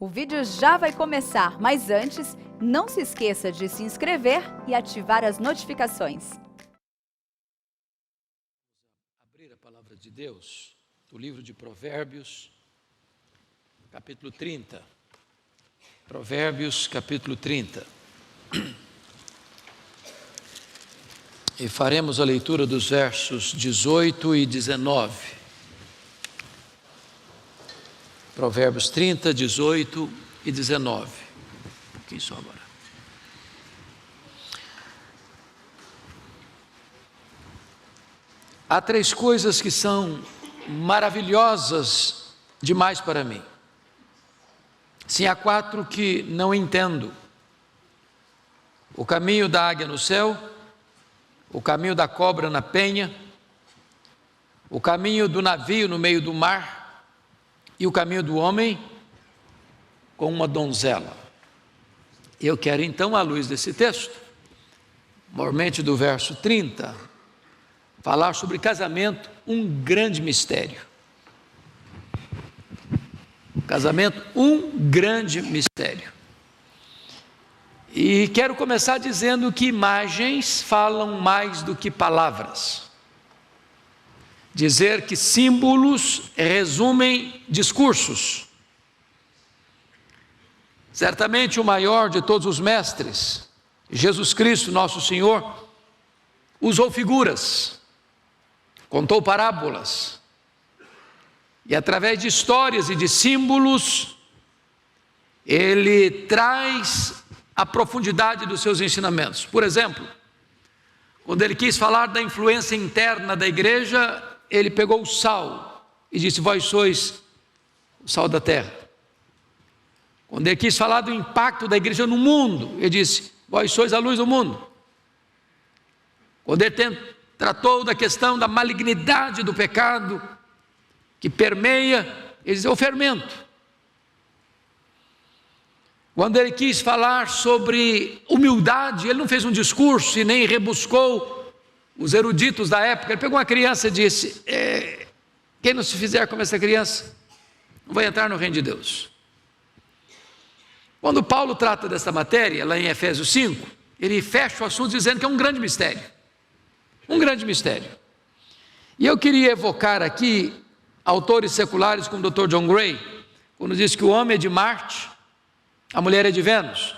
O vídeo já vai começar, mas antes, não se esqueça de se inscrever e ativar as notificações. Abrir a palavra de Deus, o livro de Provérbios, capítulo 30. Provérbios, capítulo 30. E faremos a leitura dos versos 18 e 19. Provérbios 30, 18 e 19. Um pouquinho só agora. Há três coisas que são maravilhosas demais para mim. Sim, há quatro que não entendo: o caminho da águia no céu, o caminho da cobra na penha, o caminho do navio no meio do mar e o caminho do homem com uma donzela. Eu quero então, à luz desse texto, maiormente do verso 30, falar sobre casamento, um grande mistério. Casamento, um grande mistério. E quero começar dizendo que imagens falam mais do que palavras. Dizer que símbolos resumem discursos. Certamente o maior de todos os mestres, Jesus Cristo, nosso Senhor, usou figuras, contou parábolas, e através de histórias e de símbolos, ele traz a profundidade dos seus ensinamentos. Por exemplo, quando ele quis falar da influência interna da igreja, ele pegou o sal e disse: vós sois o sal da terra. Quando ele quis falar do impacto da igreja no mundo, ele disse: vós sois a luz do mundo. Quando ele tratou da questão da malignidade do pecado que permeia, ele disse: o fermento. Quando ele quis falar sobre humildade, ele não fez um discurso e nem rebuscou os eruditos da época. Ele pegou uma criança e disse: quem não se fizer como essa criança, não vai entrar no reino de Deus. Quando Paulo trata dessa matéria, lá em Efésios 5, ele fecha o assunto dizendo que é um grande mistério. Um grande mistério. E eu queria evocar aqui autores seculares como o Dr. John Gray, quando diz que o homem é de Marte, a mulher é de Vênus.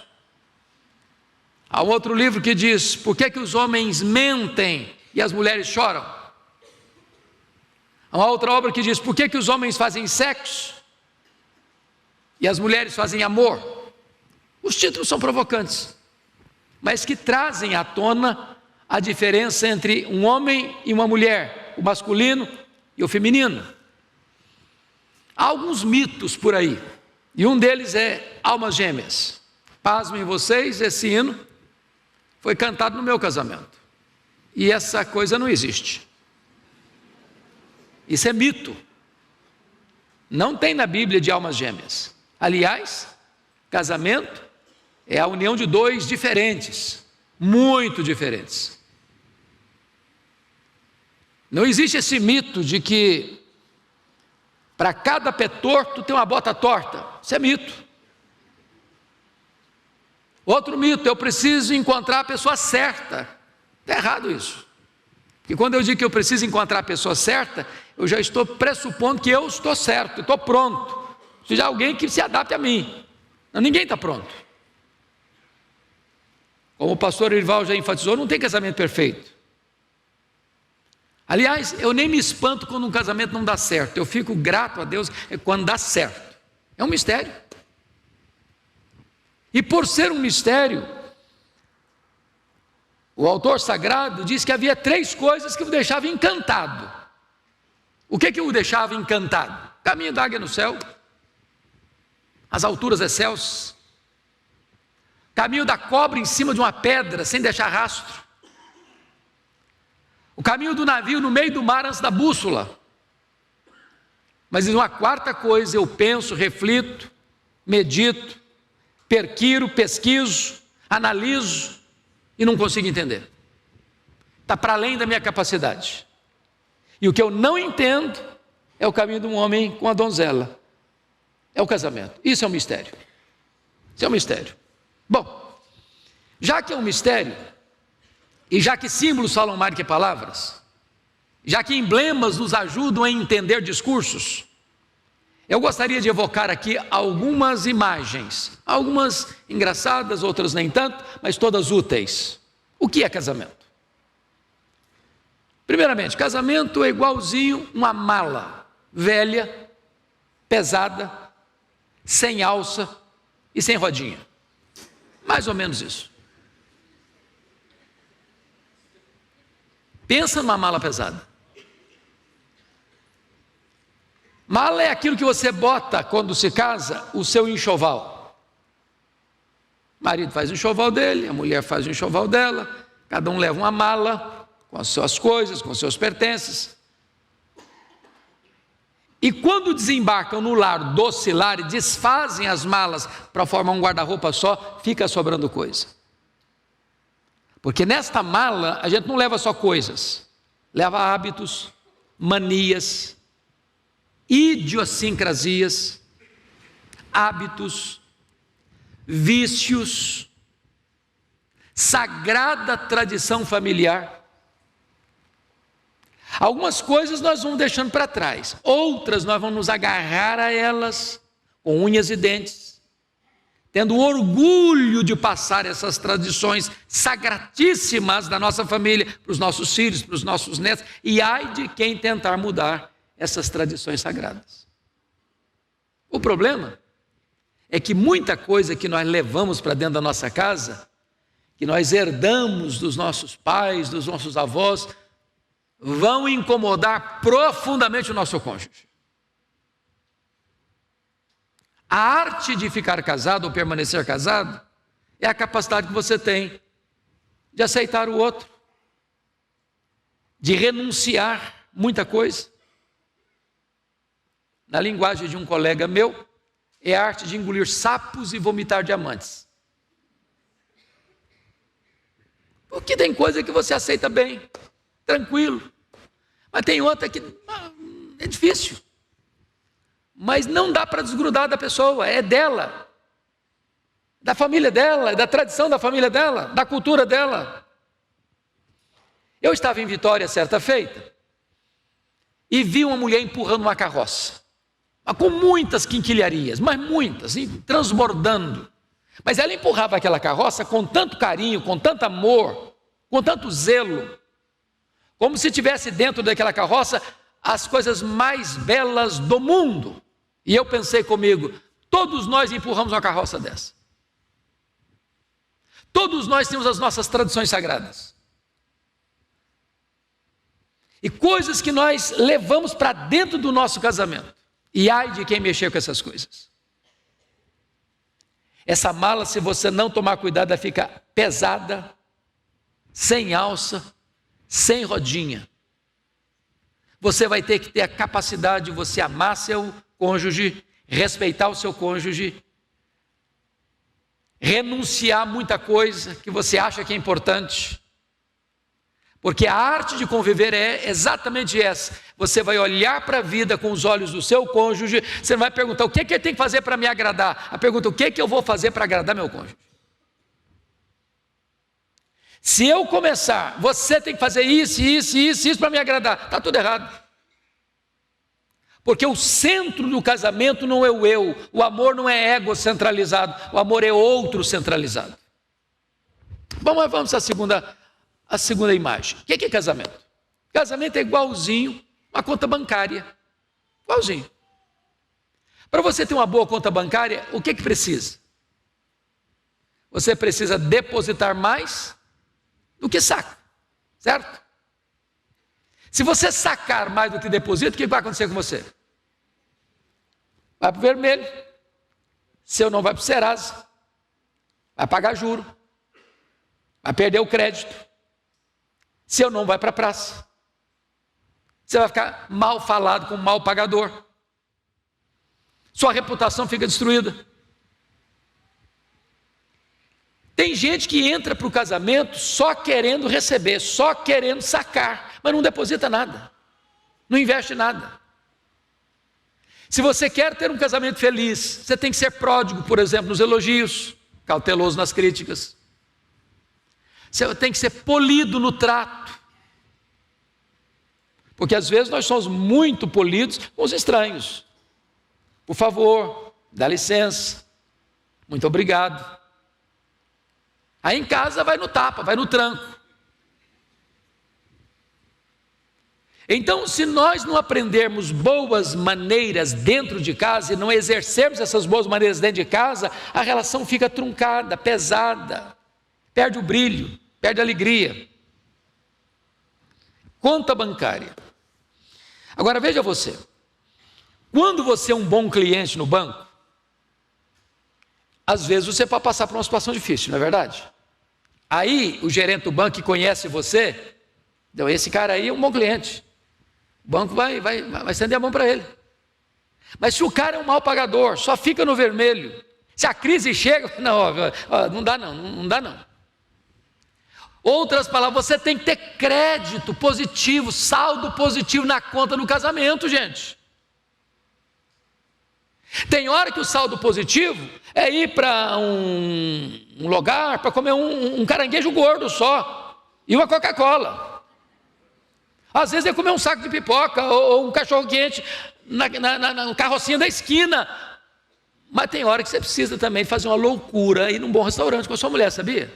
Há um outro livro que diz: por que os homens mentem e as mulheres choram? Há uma outra obra que diz: por que os homens fazem sexo e as mulheres fazem amor? Os títulos são provocantes, mas que trazem à tona a diferença entre um homem e uma mulher, o masculino e o feminino. Há alguns mitos por aí, e um deles é almas gêmeas. Pasmem vocês, esse hino foi cantado no meu casamento, e essa coisa não existe. Isso é mito. Não tem na Bíblia de almas gêmeas. Aliás, casamento é a união de dois diferentes, muito diferentes. Não existe esse mito de que para cada pé torto tem uma bota torta. Isso é mito. Outro mito: eu preciso encontrar a pessoa certa. Está errado isso. E quando eu digo que eu preciso encontrar a pessoa certa, eu já estou pressupondo que eu estou certo, estou pronto. Seja alguém que se adapte a mim. Não, ninguém está pronto. Como o pastor Irval já enfatizou, não tem casamento perfeito. Aliás, eu nem me espanto quando um casamento não dá certo. Eu fico grato a Deus quando dá certo. É um mistério. E por ser um mistério, o autor sagrado diz que havia três coisas que o deixavam encantado. O que o deixava encantado? Caminho da águia no céu, as alturas excelsas, caminho da cobra em cima de uma pedra sem deixar rastro, o caminho do navio no meio do mar antes da bússola. Mas uma quarta coisa eu penso, reflito, medito, perquiro, pesquiso, analiso e não consigo entender. Está para além da minha capacidade. E o que eu não entendo é o caminho de um homem com a donzela. É o casamento. Isso é um mistério. Isso é um mistério. Bom, já que é um mistério, e já que símbolos falam mais do que palavras, já que emblemas nos ajudam a entender discursos, eu gostaria de evocar aqui algumas imagens, algumas engraçadas, outras nem tanto, mas todas úteis. O que é casamento? Primeiramente, casamento é igualzinho uma mala velha, pesada, sem alça e sem rodinha. Mais ou menos isso. Pensa numa mala pesada. Mala é aquilo que você bota quando se casa, o seu enxoval. O marido faz o enxoval dele, a mulher faz o enxoval dela, cada um leva uma mala com as suas coisas, com os seus pertences. E quando desembarcam no lar docilar e desfazem as malas para formar um guarda-roupa só, fica sobrando coisa. Porque nesta mala a gente não leva só coisas, leva hábitos, manias, idiosincrasias, hábitos, vícios, sagrada tradição familiar. Algumas coisas nós vamos deixando para trás, outras nós vamos nos agarrar a elas com unhas e dentes, tendo orgulho de passar essas tradições sagratíssimas da nossa família para os nossos filhos, para os nossos netos, e ai de quem tentar mudar essas tradições sagradas. O problema é que muita coisa que nós levamos para dentro da nossa casa, que nós herdamos dos nossos pais, dos nossos avós, vão incomodar profundamente o nosso cônjuge. A arte de ficar casado ou permanecer casado é a capacidade que você tem de aceitar o outro, de renunciar muita coisa. Na linguagem de um colega meu, é a arte de engolir sapos e vomitar diamantes. Porque tem coisa que você aceita bem, tranquilo, mas tem outra que é difícil. Mas não dá para desgrudar da pessoa, é dela, da família dela, da tradição da família dela, da cultura dela. Eu estava em Vitória certa feita e vi uma mulher empurrando uma carroça, com muitas quinquilharias, mas muitas, transbordando. Mas ela empurrava aquela carroça com tanto carinho, com tanto amor, com tanto zelo, como se tivesse dentro daquela carroça as coisas mais belas do mundo. E eu pensei comigo, todos nós empurramos uma carroça dessa. Todos nós temos as nossas tradições sagradas. E coisas que nós levamos para dentro do nosso casamento. E ai de quem mexer com essas coisas. Essa mala, se você não tomar cuidado, ela fica pesada, sem alça, sem rodinha. Você vai ter que ter a capacidade de você amar seu cônjuge, respeitar o seu cônjuge, renunciar a muita coisa que você acha que é importante. Porque a arte de conviver é exatamente essa. Você vai olhar para a vida com os olhos do seu cônjuge, você não vai perguntar o que ele tem que fazer para me agradar. A pergunta, o que eu vou fazer para agradar meu cônjuge? Se eu começar, você tem que fazer isso para me agradar, está tudo errado. Porque o centro do casamento não é o eu, o amor não é egocentralizado, o amor é outro centralizado. Bom, mas vamos à segunda imagem. O que é casamento? Casamento é igualzinho uma conta bancária, igualzinho. Para você ter uma boa conta bancária, o que precisa? Você precisa depositar mais do que saca, certo? Se você sacar mais do que deposita, o que vai acontecer com você? Vai para o vermelho, seu não vai para o Serasa, vai pagar juro, vai perder o crédito, seu não vai para a praça, você vai ficar mal falado com um mal pagador, sua reputação fica destruída. Tem gente que entra para o casamento só querendo receber, só querendo sacar, mas não deposita nada, não investe nada. Se você quer ter um casamento feliz, você tem que ser pródigo, por exemplo, nos elogios, cauteloso nas críticas. Você tem que ser polido no trato. Porque às vezes nós somos muito polidos com os estranhos. Por favor, dá licença, muito obrigado. Aí em casa vai no tapa, vai no tranco. Então, se nós não aprendermos boas maneiras dentro de casa e não exercermos essas boas maneiras dentro de casa, a relação fica truncada, pesada, perde o brilho, perde a alegria. Conta bancária. Agora veja você, quando você é um bom cliente no banco, às vezes você pode passar por uma situação difícil, não é verdade? Aí o gerente do banco que conhece você, então esse cara aí é um bom cliente. O banco vai estender a mão para ele. Mas se o cara é um mau pagador, só fica no vermelho, se a crise chega, não dá não. Outras palavras, você tem que ter crédito positivo, saldo positivo na conta do casamento, gente. Tem hora que o saldo positivo é ir para um lugar para comer um caranguejo gordo só e uma Coca-Cola. Às vezes é comer um saco de pipoca ou um cachorro quente na carrocinha da esquina. Mas tem hora que você precisa também fazer uma loucura e ir num bom restaurante com a sua mulher, sabia?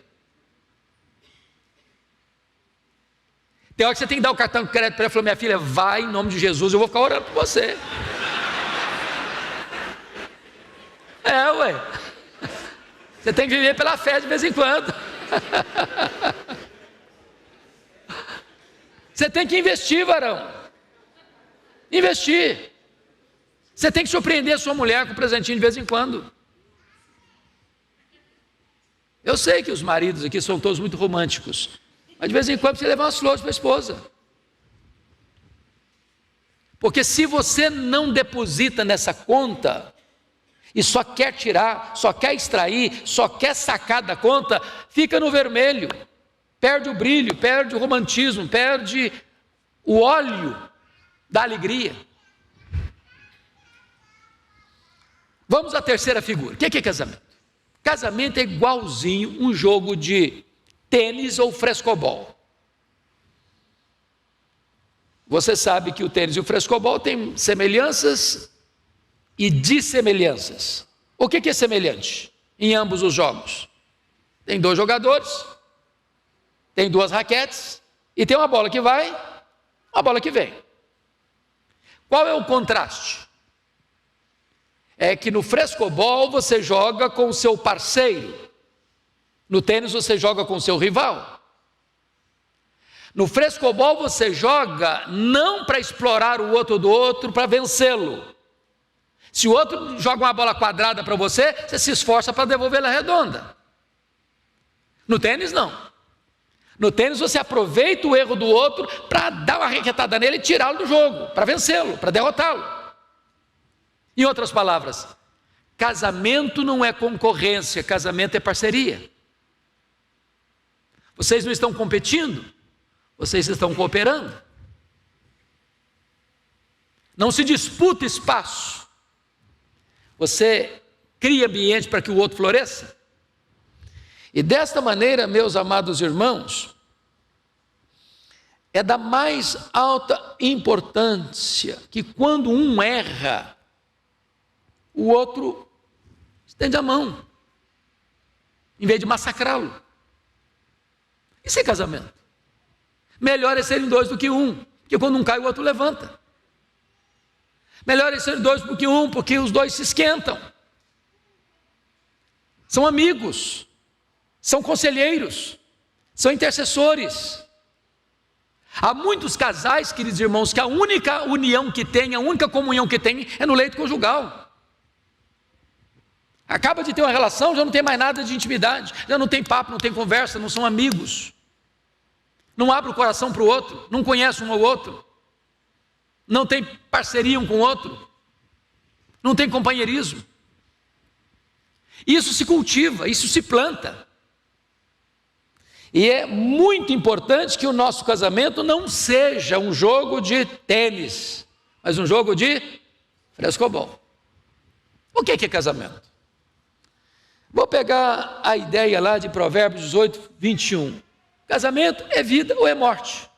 Tem hora que você tem que dar o cartão de crédito para ela e falar: minha filha, vai em nome de Jesus, eu vou ficar orando por você. Ué. Você tem que viver pela fé de vez em quando. Você tem que investir, varão. Investir. Você tem que surpreender a sua mulher com um presentinho de vez em quando. Eu sei que os maridos aqui são todos muito românticos, mas de vez em quando você leva umas flores para a esposa. Porque se você não deposita nessa conta, e só quer tirar, só quer extrair, só quer sacar da conta, fica no vermelho. Perde o brilho, perde o romantismo, perde o óleo da alegria. Vamos à terceira figura. O que é casamento? Casamento é igualzinho um jogo de tênis ou frescobol. Você sabe que o tênis e o frescobol têm semelhanças e dissemelhanças. O que é semelhante em ambos os jogos? Tem dois jogadores, tem duas raquetes e tem uma bola que vai, uma bola que vem. Qual é o contraste? É que no frescobol você joga com o seu parceiro, no tênis você joga com o seu rival. No frescobol você joga não para explorar o outro do outro, para vencê-lo. Se o outro joga uma bola quadrada para você, você se esforça para devolvê-la redonda. No tênis não. No tênis você aproveita o erro do outro para dar uma raquetada nele e tirá-lo do jogo, para vencê-lo, para derrotá-lo. Em outras palavras, casamento não é concorrência, casamento é parceria. Vocês não estão competindo, vocês estão cooperando. Não se disputa espaço. Você cria ambiente para que o outro floresça. E desta maneira, meus amados irmãos, é da mais alta importância que quando um erra, o outro estende a mão, em vez de massacrá-lo. Isso é casamento. Melhor é serem dois do que um, porque quando um cai, o outro levanta. Melhor é serem dois do que um, porque os dois se esquentam. São amigos, são conselheiros, são intercessores. Há muitos casais, queridos irmãos, que a única união que tem, a única comunhão que tem é no leito conjugal. Acaba de ter uma relação, já não tem mais nada de intimidade, já não tem papo, não tem conversa, não são amigos. Não abre o coração para o outro, não conhece um ao outro, não tem parceria um com o outro, não tem companheirismo. Isso se cultiva, isso se planta. E é muito importante que o nosso casamento não seja um jogo de tênis, mas um jogo de Frescobol. O que é casamento? Vou pegar a ideia lá de Provérbios 18, 21. Casamento é vida ou é morte?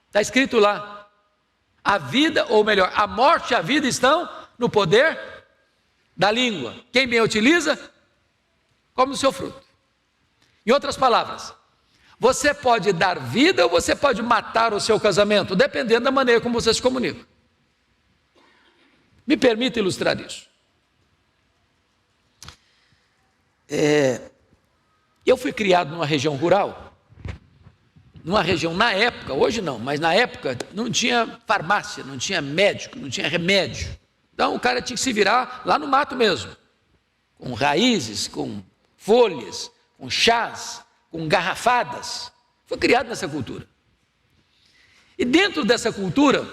Está escrito lá. A vida, ou melhor, a morte e a vida estão no poder da língua. Quem bem utiliza, come o seu fruto. Em outras palavras, você pode dar vida ou você pode matar o seu casamento, dependendo da maneira como você se comunica. Me permita ilustrar isso. Eu fui criado numa região rural, numa região, na época, hoje não, mas na época não tinha farmácia, não tinha médico, não tinha remédio. Então o cara tinha que se virar lá no mato mesmo, com raízes, com folhas, com chás, com garrafadas. Fui criado nessa cultura. E dentro dessa cultura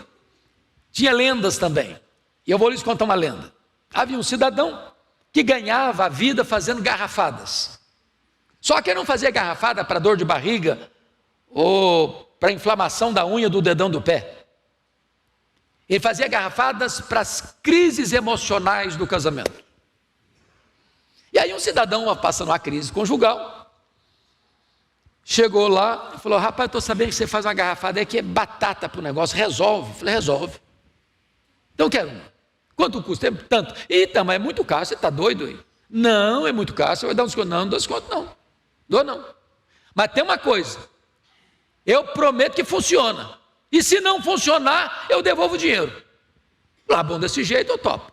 tinha lendas também. E eu vou lhes contar uma lenda. Havia um cidadão que ganhava a vida fazendo garrafadas. Só que ele não fazia garrafada para dor de barriga ou para inflamação da unha do dedão do pé. Ele fazia garrafadas para as crises emocionais do casamento. E aí um cidadão, passando uma crise conjugal, chegou lá e falou: rapaz, eu estou sabendo que você faz uma garrafada aí que é batata para o negócio, resolve. Eu falei: resolve. Então eu quero uma. Quanto custa? Tanto. Eita, mas é muito caro, você está doido aí? Não, é muito caro, você vai dar um desconto? Não, não dou desconto não. Dou não. Mas tem uma coisa, eu prometo que funciona. E se não funcionar, eu devolvo o dinheiro. Lá, bom, desse jeito eu topo.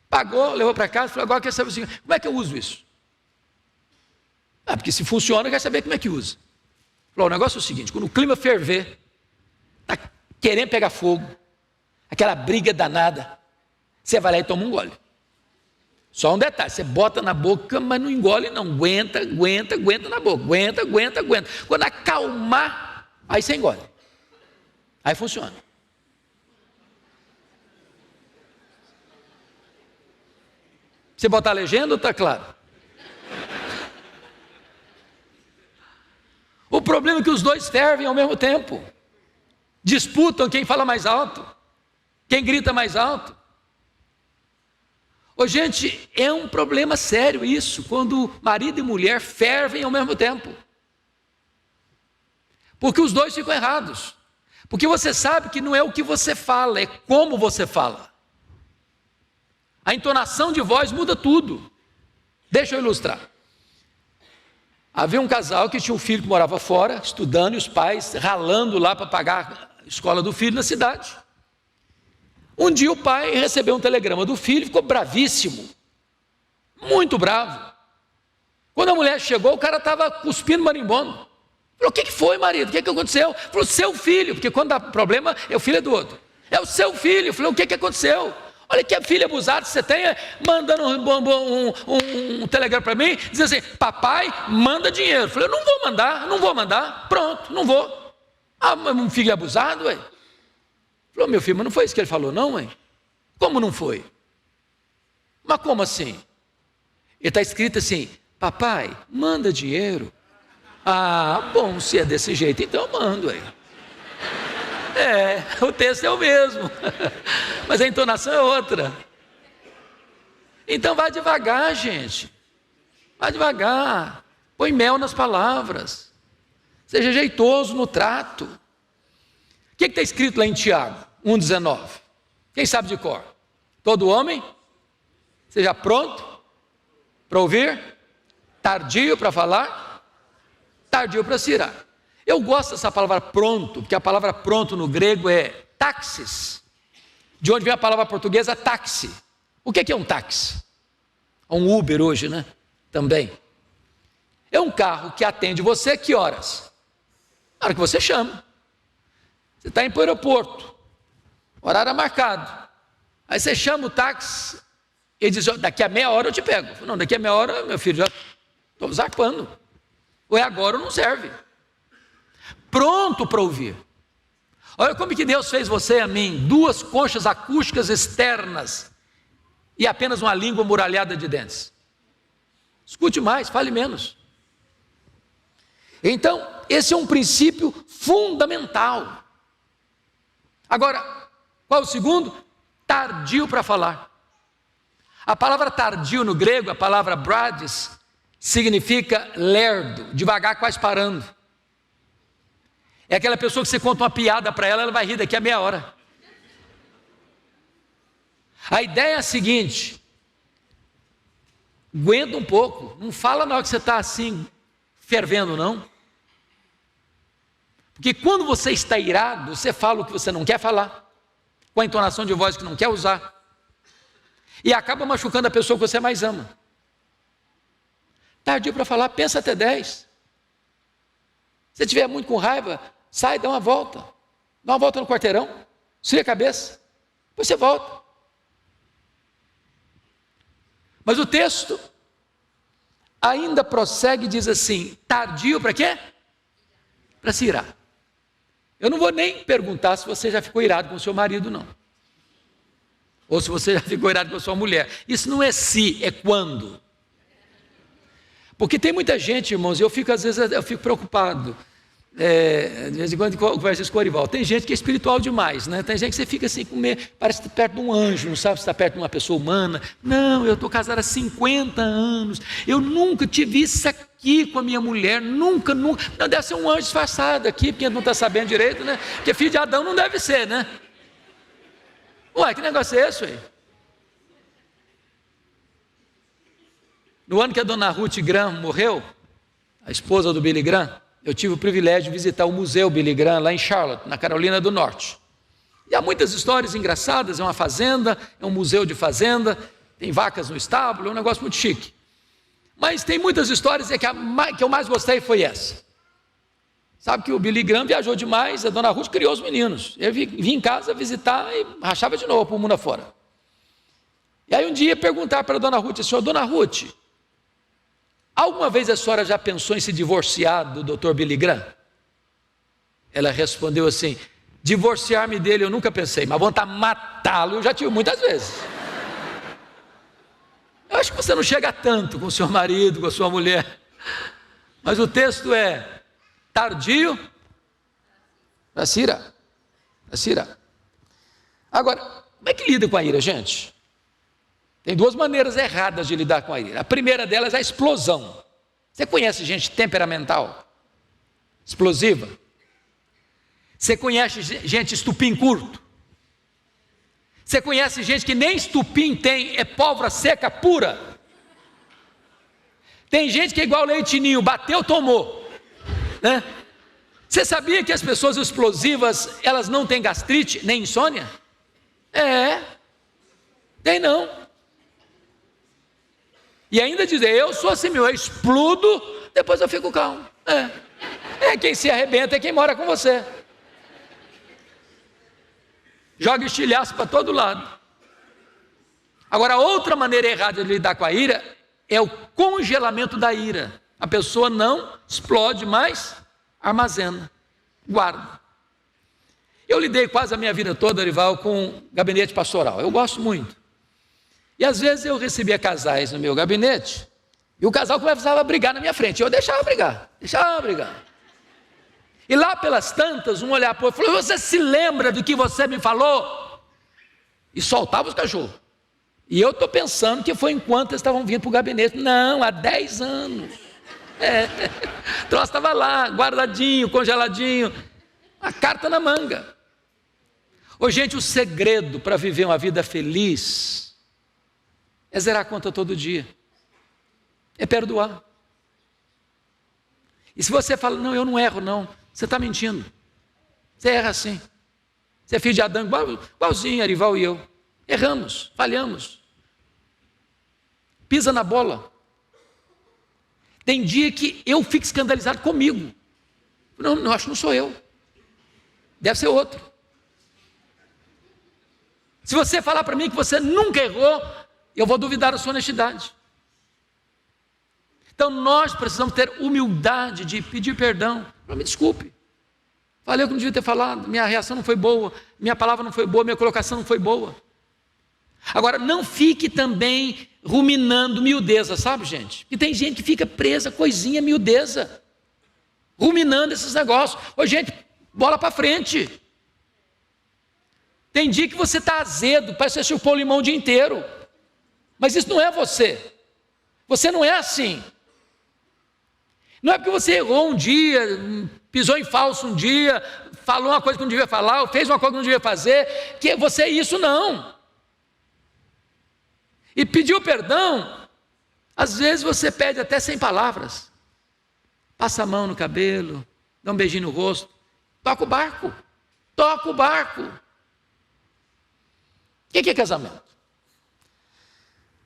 Pagou, levou para casa, falou: agora quer saber assim, como é que eu uso isso? Porque se funciona, quer saber como é que usa. Falou: o negócio é o seguinte, quando o clima ferver, está querendo pegar fogo, aquela briga danada, você vai lá e toma um gole. Só um detalhe, você bota na boca, mas não engole não, aguenta na boca, aguenta. Quando acalmar, aí você engole. Aí funciona. Você botar a legenda ou está claro? O problema é que os dois fervem ao mesmo tempo. Disputam quem fala mais alto, quem grita mais alto. Ô, gente, é um problema sério isso, quando marido e mulher fervem ao mesmo tempo. Porque os dois ficam errados. Porque você sabe que não é o que você fala, é como você fala. A entonação de voz muda tudo. Deixa eu ilustrar. Havia um casal que tinha um filho que morava fora, estudando, e os pais ralando lá para pagar a escola do filho na cidade. Um dia o pai recebeu um telegrama do filho, ficou bravíssimo, muito bravo. Quando a mulher chegou, o cara estava cuspindo marimbondo. Falou: o que foi, marido? O que aconteceu? Falou: seu filho, porque quando dá problema, o filho é do outro. É o seu filho. Falou: o que aconteceu? Olha que filho abusado você tem, mandando um telegrama para mim, diz assim: papai, manda dinheiro. Eu falei: eu não vou mandar, pronto, não vou. Ah, mas um filho abusado, ué. Falou: meu filho, mas não foi isso que ele falou não, ué? Como não foi? Mas como assim? Ele está escrito assim: papai, manda dinheiro. Ah, bom, se é desse jeito, então eu mando, ué. O texto é o mesmo, mas a entonação é outra. Então vai devagar, gente. Vai devagar. Põe mel nas palavras. Seja jeitoso no trato. O que está escrito lá em Tiago 1,19? Quem sabe de cor? Todo homem seja pronto para ouvir, tardio para falar, tardio para se irar. Eu gosto dessa palavra pronto, porque a palavra pronto no grego é táxis, de onde vem a palavra portuguesa táxi. O que é um táxi? Um Uber hoje, né? Também. É um carro que atende você que horas? Na hora que você chama. Você está indo para o aeroporto, horário marcado. Aí você chama o táxi, ele diz: daqui a meia hora eu te pego. Não, daqui a meia hora, meu filho, já estou zarpando. Ou é agora ou não serve. Pronto para ouvir. Olha como que Deus fez você e a mim: duas conchas acústicas externas e apenas uma língua muralhada de dentes. Escute mais, fale menos. Então, esse é um princípio fundamental. Agora, qual é o segundo? tardio para falar. A palavra tardio no grego, a palavra brades, significa lerdo, devagar, quase parando. É aquela pessoa que você conta uma piada para ela, ela vai rir daqui a meia hora. A ideia é a seguinte: aguenta um pouco, não fala na hora que você está assim, fervendo não. Porque quando você está irado, você fala o que você não quer falar, com a entonação de voz que não quer usar, e acaba machucando a pessoa que você mais ama. Tardio para falar, pensa até 10. Se estiver muito com raiva, sai, dá uma volta no quarteirão, esfria a cabeça, depois você volta. Mas o texto ainda prossegue e diz assim: tardio para quê? Para se irar. Eu não vou nem perguntar se você já ficou irado com o seu marido, não. Ou se você já ficou irado com a sua mulher. Isso não é se, é quando. Porque tem muita gente, irmãos, às vezes eu fico preocupado. De vez em quando converso isso com o Orival. Tem gente que é espiritual demais, né? Tem gente que você fica assim, parece que está perto de um anjo, não sabe se está perto de uma pessoa humana. Não, eu estou casado há 50 anos, eu nunca tive isso aqui com a minha mulher, nunca. Não, deve ser um anjo disfarçado aqui, porque não está sabendo direito, né? Porque filho de Adão não deve ser, né? Ué, que negócio é esse aí? No ano que a dona Ruth Graham morreu, a esposa do Billy Graham, eu tive o privilégio de visitar o Museu Billy Graham lá em Charlotte, na Carolina do Norte. E há muitas histórias engraçadas, é uma fazenda, é um museu de fazenda, tem vacas no estábulo, é um negócio muito chique. Mas tem muitas histórias, que eu mais gostei foi essa. Sabe que o Billy Graham viajou demais, a dona Ruth criou os meninos. Eu vim em casa visitar e rachava de novo para o mundo afora. E aí um dia perguntar para a dona Ruth, assim: dona Ruth, alguma vez a senhora já pensou em se divorciar do Dr. Billy Graham? Ela respondeu assim: divorciar-me dele eu nunca pensei, mas vontade de matá-lo eu já tive muitas vezes. Eu acho que você não chega tanto com o seu marido, com a sua mulher. Mas o texto é tardio para se irar. Agora, como é que lida com a ira, gente? Tem duas maneiras erradas de lidar com a ira. A primeira delas é a explosão. Você conhece gente temperamental, explosiva? Você conhece gente estupim curto? Você conhece gente que nem estupim tem, é pólvora seca pura? Tem gente que é igual leitinho, bateu, tomou, né? Você sabia que as pessoas explosivas, elas não têm gastrite, nem insônia? Tem não. E ainda dizer, eu sou assim, eu explodo, depois eu fico calmo. Quem se arrebenta é quem mora com você. Joga estilhaço para todo lado. Agora, outra maneira errada de lidar com a ira é o congelamento da ira. A pessoa não explode, mas armazena, guarda. Eu lidei quase a minha vida toda, Orival, com gabinete pastoral. Eu gosto muito. E às vezes eu recebia casais no meu gabinete, e o casal começava a brigar na minha frente. Eu deixava brigar. E lá pelas tantas, um olhar para o outro, falou: você se lembra do que você me falou? E soltava os cachorros. E eu estou pensando que foi enquanto eles estavam vindo para o gabinete. Não, há 10 anos. O troço estava lá, guardadinho, congeladinho, a carta na manga. Gente, o segredo para viver uma vida feliz é zerar a conta todo dia, é perdoar. E se você fala: não, eu não erro não, você está mentindo. Você erra sim. Você é filho de Adão, igualzinho Arival e eu. Erramos, falhamos. Pisa na bola. Tem dia que eu fico escandalizado comigo. Não, acho que não sou eu. Deve ser outro. Se você falar para mim que você nunca errou, eu vou duvidar da sua honestidade. Então nós precisamos ter humildade de pedir perdão. Me desculpe, falei o que não devia ter falado, minha reação não foi boa, minha palavra não foi boa, minha colocação não foi boa. Agora, não fique também ruminando miudeza, sabe, gente? E tem gente que fica presa, coisinha, miudeza, ruminando esses negócios. Gente, bola para frente. Tem dia que você está azedo, parece que você chupou limão o dia inteiro. Mas isso não é você. Você não é assim. Não é porque você errou um dia, pisou em falso um dia, falou uma coisa que não devia falar, ou fez uma coisa que não devia fazer, que você é isso, não. E pediu perdão, às vezes você pede até sem palavras. Passa a mão no cabelo, dá um beijinho no rosto, toca o barco. Toca o barco. O que é casamento?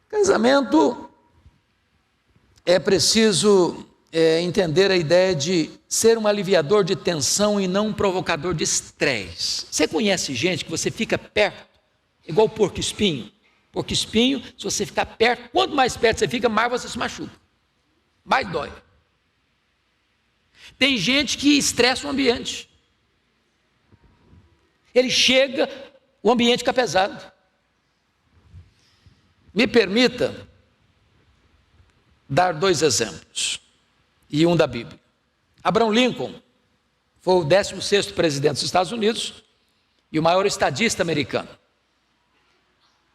Casamento é preciso entender a ideia de ser um aliviador de tensão e não um provocador de estresse. Você conhece gente que você fica perto, igual porco-espinho? Porco-espinho, se você ficar perto, quanto mais perto você fica, mais você se machuca, mais dói. Tem gente que estressa o ambiente. Ele chega, o ambiente fica pesado. Me permita dar 2 exemplos, e um da Bíblia. Abraham Lincoln foi o 16º presidente dos Estados Unidos e o maior estadista americano.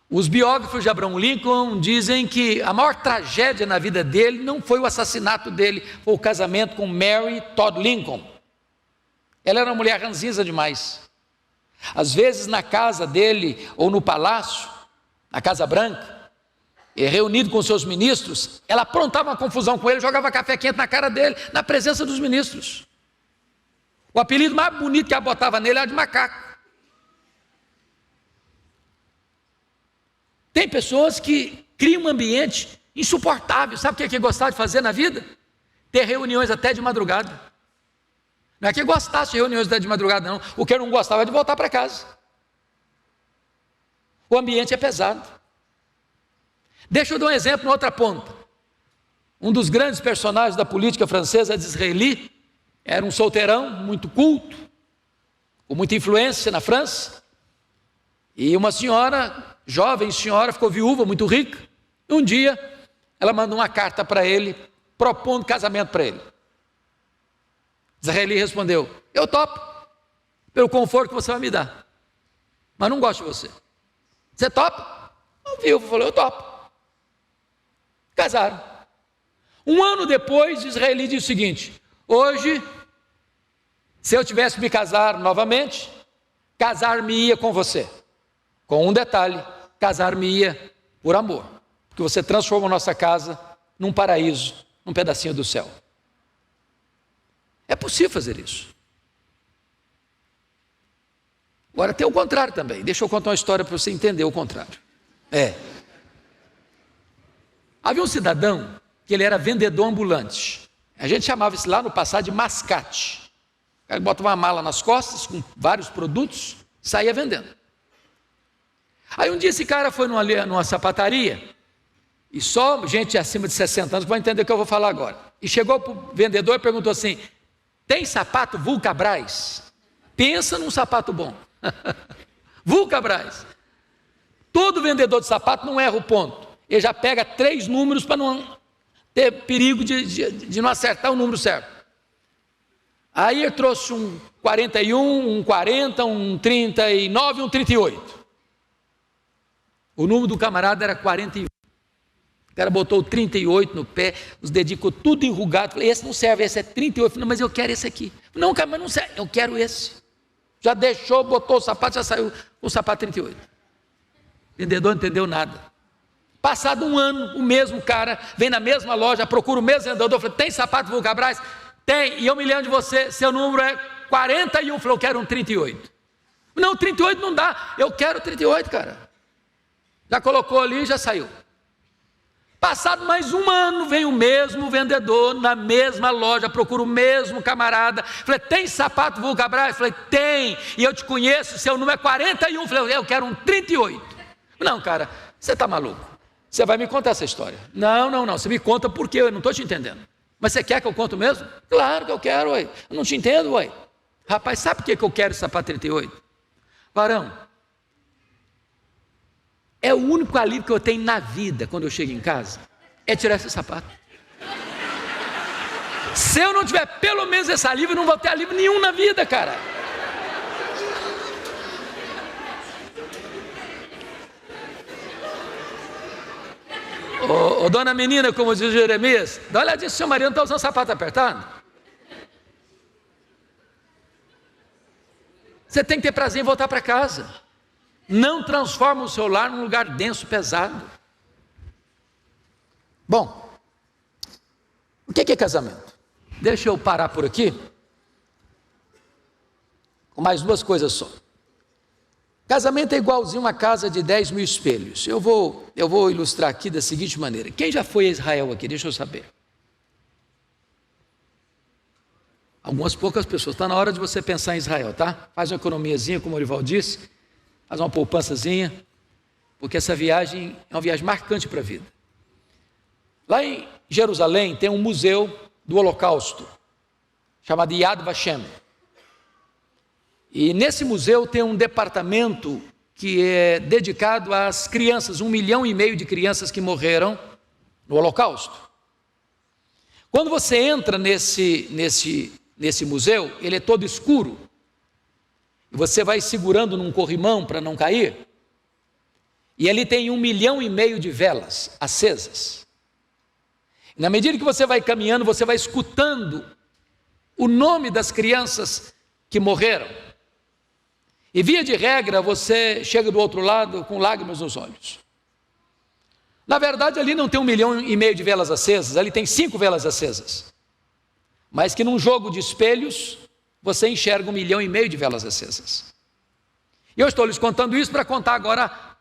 Os biógrafos de Abraham Lincoln dizem que a maior tragédia na vida dele não foi o assassinato dele, foi o casamento com Mary Todd Lincoln. Ela era uma mulher ranzinza demais. Às vezes na casa dele, ou no palácio, na Casa Branca, reunido com seus ministros, ela aprontava uma confusão com ele, jogava café quente na cara dele, na presença dos ministros. O apelido mais bonito que ela botava nele era de macaco. Tem pessoas que criam um ambiente insuportável. Sabe o que gostava de fazer na vida? Ter reuniões até de madrugada. Não é que gostasse de reuniões até de madrugada, não. O que eu não gostava é de voltar para casa. O ambiente é pesado. Deixa eu dar um exemplo na outra ponta. Um dos grandes personagens da política francesa, Disraeli, era um solteirão, muito culto, com muita influência na França. E uma senhora, jovem senhora, ficou viúva, muito rica. Um dia, ela mandou uma carta para ele, propondo casamento para ele. Disraeli respondeu: eu topo, pelo conforto que você vai me dar, mas não gosto de você. Você topa? O viúvo falou: eu topo. Casaram. Um ano depois, Disraeli disse o seguinte: hoje, se eu tivesse que me casar novamente, casar-me-ia com você. Com um detalhe: casar-me-ia por amor, porque você transforma a nossa casa num paraíso, num pedacinho do céu. É possível fazer isso. Agora tem o contrário também. Deixa eu contar uma história para você entender o contrário. Havia um cidadão que ele era vendedor ambulante. A gente chamava isso lá no passado de mascate. O cara botava uma mala nas costas com vários produtos, saía vendendo. Aí um dia esse cara foi numa sapataria, e só gente acima de 60 anos vai entender o que eu vou falar agora. E chegou para o vendedor e perguntou assim: tem sapato Vulcabras? Pensa num sapato bom. Vulcabras. Todo vendedor de sapato não erra o ponto. Ele já pega 3 números para não ter perigo de não acertar o número certo. Aí ele trouxe um 41, um 40, um 39 e um 38. O número do camarada era 41. O cara botou o 38 no pé, os dedinhos ficou tudo enrugado. Falei: esse não serve, esse é 38. Falei: não, mas eu quero esse aqui. Não, cara, mas não serve, eu quero esse. Já deixou, botou o sapato, já saiu com o sapato 38. O vendedor não entendeu nada. Passado um ano, o mesmo cara vem na mesma loja, procura o mesmo vendedor. Eu falei: tem sapato Vulcabras? Tem, e eu me lembro de você, seu número é 41. Eu falei: eu quero um 38. Não, 38 não dá, eu quero 38, cara. Já colocou ali e já saiu. Passado mais um ano, vem o mesmo vendedor na mesma loja, procura o mesmo camarada. Falei: tem sapato Vulcabras? Falei: tem, e eu te conheço, seu número é 41. Falei: eu quero um 38. Não, cara, você está maluco. Você vai me contar essa história. Não, você me conta porque eu não estou te entendendo. Mas você quer que eu conte mesmo? Claro que eu quero, ué. Eu não te entendo, ué. Rapaz, sabe por que eu quero esse sapato 38? Varão, é o único alívio que eu tenho na vida quando eu chego em casa, é tirar esse sapato. Se eu não tiver pelo menos esse alívio, eu não vou ter alívio nenhum na vida, cara. Ô dona menina, como diz Jeremias, dá uma olhadinha se o seu marido não está usando sapato apertado. Você tem que ter prazer em voltar para casa. Não transforma o seu lar num lugar denso, pesado. Bom, o que é casamento? Deixa eu parar por aqui, com mais duas coisas só. Casamento é igualzinho uma casa de 10 mil espelhos. Eu vou ilustrar aqui da seguinte maneira. Quem já foi a Israel aqui? Deixa eu saber. Algumas poucas pessoas. Está na hora de você pensar em Israel, tá? Faz uma economiazinha, como o Orival disse. Faz uma poupançazinha. Porque essa viagem é uma viagem marcante para a vida. Lá em Jerusalém tem um museu do Holocausto, chamado Yad Vashem. E nesse museu tem um departamento que é dedicado às crianças, 1,5 milhão de crianças que morreram no Holocausto. Quando você entra nesse museu, ele é todo escuro, e você vai segurando num corrimão para não cair, e ali tem 1,5 milhão de velas acesas. E na medida que você vai caminhando, você vai escutando o nome das crianças que morreram. E via de regra, você chega do outro lado com lágrimas nos olhos. Na verdade, ali não tem 1,5 milhão de velas acesas, ali tem 5 velas acesas. Mas que num jogo de espelhos, você enxerga 1,5 milhão de velas acesas. E eu estou lhes contando isso para contar agora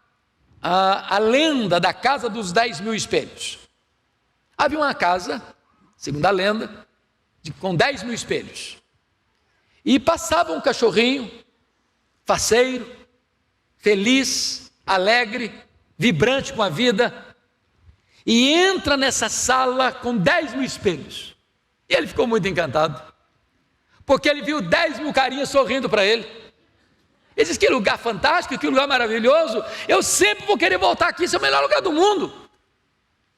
a lenda da casa dos 10 mil espelhos. Havia uma casa, segundo a lenda, com 10 mil espelhos. E passava um cachorrinho, faceiro, feliz, alegre, vibrante com a vida, e entra nessa sala com 10 mil espelhos. E ele ficou muito encantado, porque ele viu 10 mil carinhas sorrindo para ele. Ele disse: que lugar fantástico, que lugar maravilhoso, eu sempre vou querer voltar aqui, esse é o melhor lugar do mundo.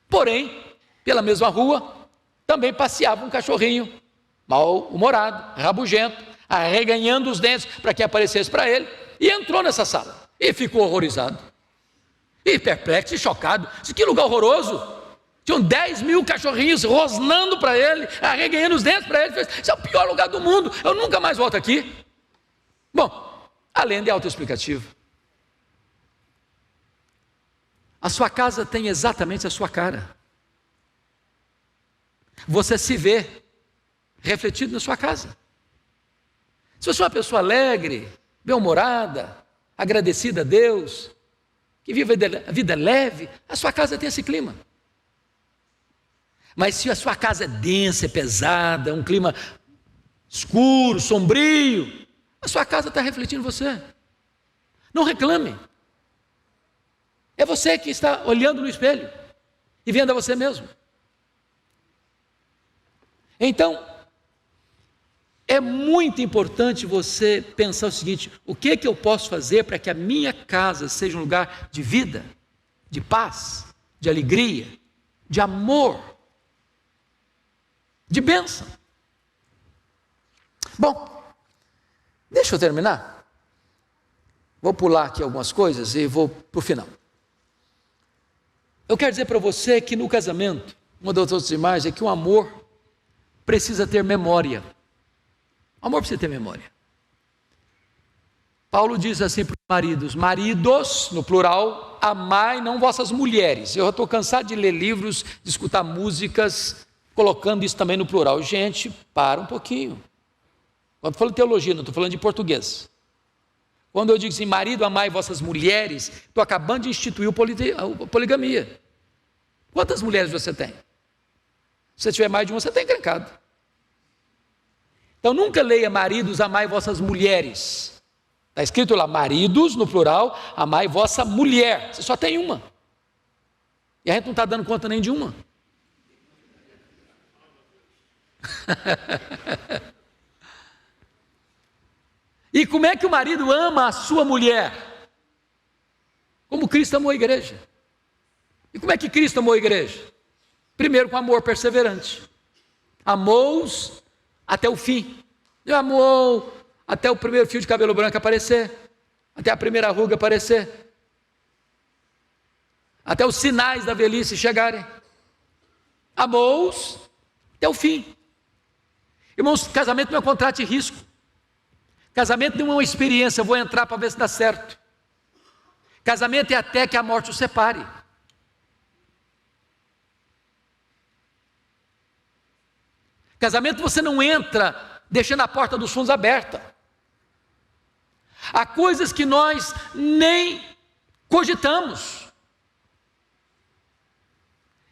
Porém, pela mesma rua, também passeava um cachorrinho, mal-humorado, rabugento, arreganhando os dentes para que aparecesse para ele, e entrou nessa sala, e ficou horrorizado, e perplexo, e chocado. Disse: que lugar horroroso, tinham 10 mil cachorrinhos rosnando para ele, arreganhando os dentes para ele. Esse é o pior lugar do mundo, eu nunca mais volto aqui. Bom, a lenda é autoexplicativa. A sua casa tem exatamente a sua cara. Você se vê refletido na sua casa. Se você é uma pessoa alegre, bem-humorada, agradecida a Deus, que vive a vida leve, a sua casa tem esse clima. Mas se a sua casa é densa, é pesada, um clima escuro, sombrio, a sua casa está refletindo você. Não reclame. É você que está olhando no espelho e vendo a você mesmo. Então, é muito importante você pensar o seguinte: o que eu posso fazer para que a minha casa seja um lugar de vida, de paz, de alegria, de amor, de bênção? Bom, deixa eu terminar. Vou pular aqui algumas coisas e vou para o final. Eu quero dizer para você que no casamento, uma das outras imagens é que o amor precisa ter memória. O amor precisa ter memória. Paulo diz assim para os maridos: maridos, no plural, amai não vossas mulheres. Eu estou cansado de ler livros, de escutar músicas, colocando isso também no plural. Gente, para um pouquinho. Quando eu falo de teologia, não estou falando de português. Quando eu digo assim, marido, amai vossas mulheres, estou acabando de instituir a poligamia. Quantas mulheres você tem? Se você tiver mais de uma, você está encrencado. Então nunca leia maridos, amai vossas mulheres. Está escrito lá, maridos, no plural, amai vossa mulher. Você só tem uma. E a gente não está dando conta nem de uma. E como é que o marido ama a sua mulher? Como Cristo amou a igreja. E como é que Cristo amou a igreja? Primeiro com amor perseverante. Amou-os até o fim. Ele amou até o primeiro fio de cabelo branco aparecer, até a primeira ruga aparecer, até os sinais da velhice chegarem. amou-os até o fim. Irmãos, casamento não é um contrato de risco. Casamento não é uma experiência, eu vou entrar para ver se dá certo. Casamento é até que a morte os separe. Casamento você não entra deixando a porta dos fundos aberta. Há coisas que nós nem cogitamos.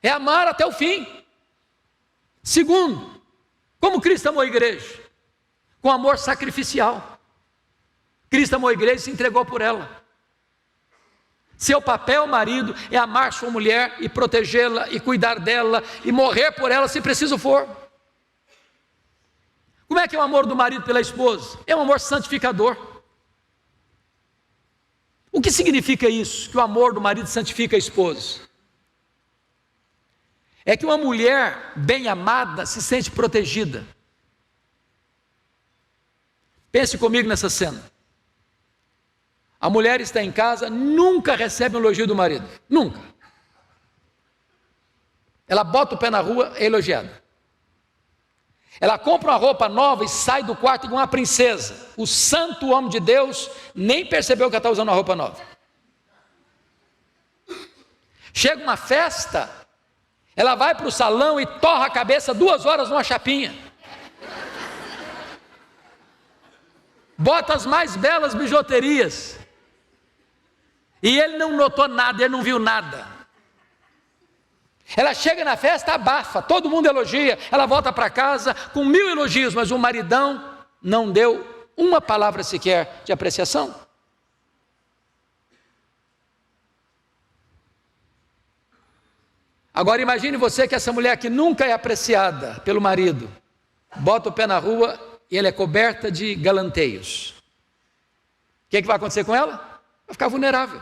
É amar até o fim. Segundo, como Cristo amou a igreja? Com amor sacrificial. Cristo amou a igreja e se entregou por ela. Seu papel, marido, é amar sua mulher e protegê-la e cuidar dela e morrer por ela se preciso for. Como é que é o amor do marido pela esposa? É um amor santificador. O que significa isso? Que o amor do marido santifica a esposa? É que uma mulher bem amada se sente protegida. Pense comigo nessa cena. A mulher está em casa, nunca recebe um elogio do marido. Nunca. Ela bota o pé na rua, é elogiada. Ela compra uma roupa nova e sai do quarto igual uma princesa. O santo homem de Deus nem percebeu que ela está usando uma roupa nova. Chega uma festa, ela vai para o salão e torra a cabeça 2 horas numa chapinha. Bota as mais belas bijuterias. E ele não notou nada, ele não viu nada. Ela chega na festa, abafa, todo mundo elogia, ela volta para casa com 1000 elogios, mas o maridão não deu uma palavra sequer de apreciação. Agora imagine você que essa mulher que nunca é apreciada pelo marido, bota o pé na rua e ela é coberta de galanteios. O que vai acontecer com ela? Vai ficar vulnerável.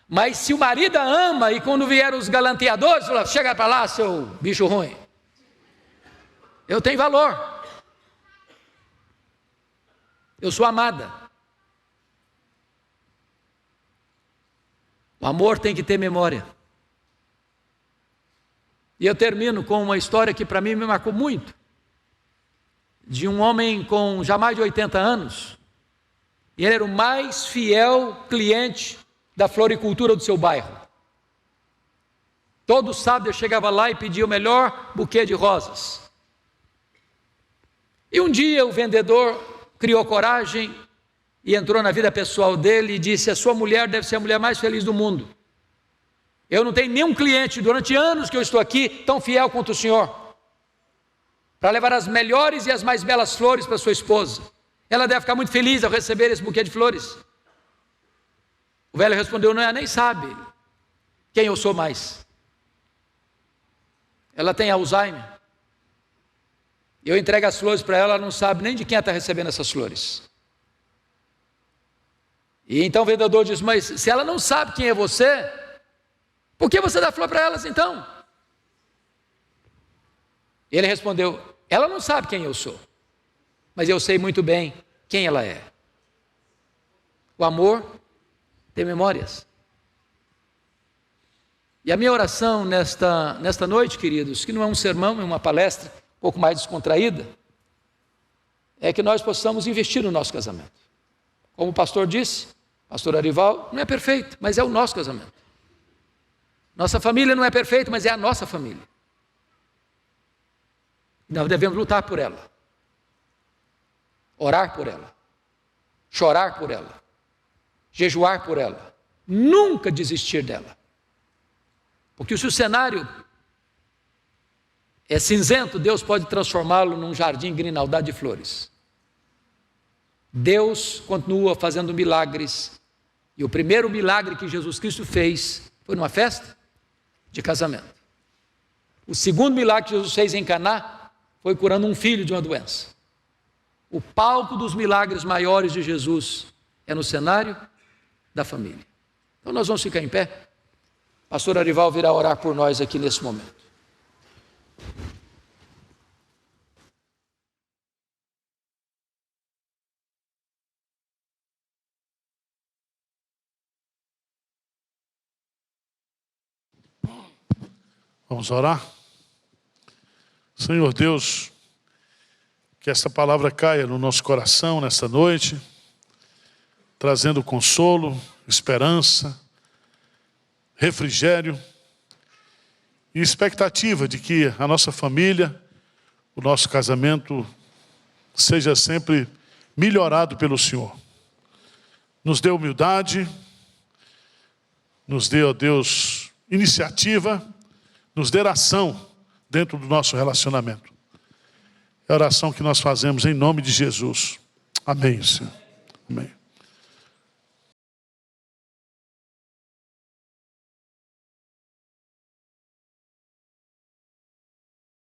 Mas se o marido a ama e quando vieram os galanteadores, fala, chega para lá, seu bicho ruim. Eu tenho valor. Eu sou amada. O amor tem que ter memória. E eu termino com uma história que para mim me marcou muito. De um homem com já mais de 80 anos. E ele era o mais fiel cliente da floricultura do seu bairro. Todo sábado eu chegava lá e pedia o melhor buquê de rosas. E um dia o vendedor criou coragem e entrou na vida pessoal dele e disse: a sua mulher deve ser a mulher mais feliz do mundo. Eu não tenho nenhum cliente durante anos que eu estou aqui tão fiel quanto o senhor, para levar as melhores e as mais belas flores para sua esposa. Ela deve ficar muito feliz ao receber esse buquê de flores. O velho respondeu: não, ela nem sabe quem eu sou mais. Ela tem Alzheimer. Eu entrego as flores para ela, ela não sabe nem de quem ela está recebendo essas flores. E então o vendedor diz: mas se ela não sabe quem é você, por que você dá flor para elas então? Ele respondeu: ela não sabe quem eu sou, mas eu sei muito bem quem ela é. O amor tem memórias. E a minha oração nesta noite, queridos, que não é um sermão, é uma palestra um pouco mais descontraída, é que nós possamos investir no nosso casamento. Como o pastor disse, pastor Arival, não é perfeito, mas é o nosso casamento. Nossa família não é perfeita, mas é a nossa família. Nós devemos lutar por ela, orar por ela, chorar por ela, jejuar por ela, nunca desistir dela. Porque se o cenário é cinzento, Deus pode transformá-lo num jardim grinaldado de flores. Deus continua fazendo milagres, e o primeiro milagre que Jesus Cristo fez foi numa festa de casamento. O segundo milagre que Jesus fez em Caná foi curando um filho de uma doença. O palco dos milagres maiores de Jesus é no cenário da família. Então nós vamos ficar em pé. Pastor Arival virá orar por nós aqui nesse momento. Vamos orar? Senhor Deus, que essa palavra caia no nosso coração nesta noite, trazendo consolo, esperança, refrigério e expectativa de que a nossa família, o nosso casamento seja sempre melhorado pelo Senhor. Nos dê humildade, nos dê, ó Deus, iniciativa, nos dê ação dentro do nosso relacionamento. É a oração que nós fazemos em nome de Jesus. Amém, Senhor. Amém.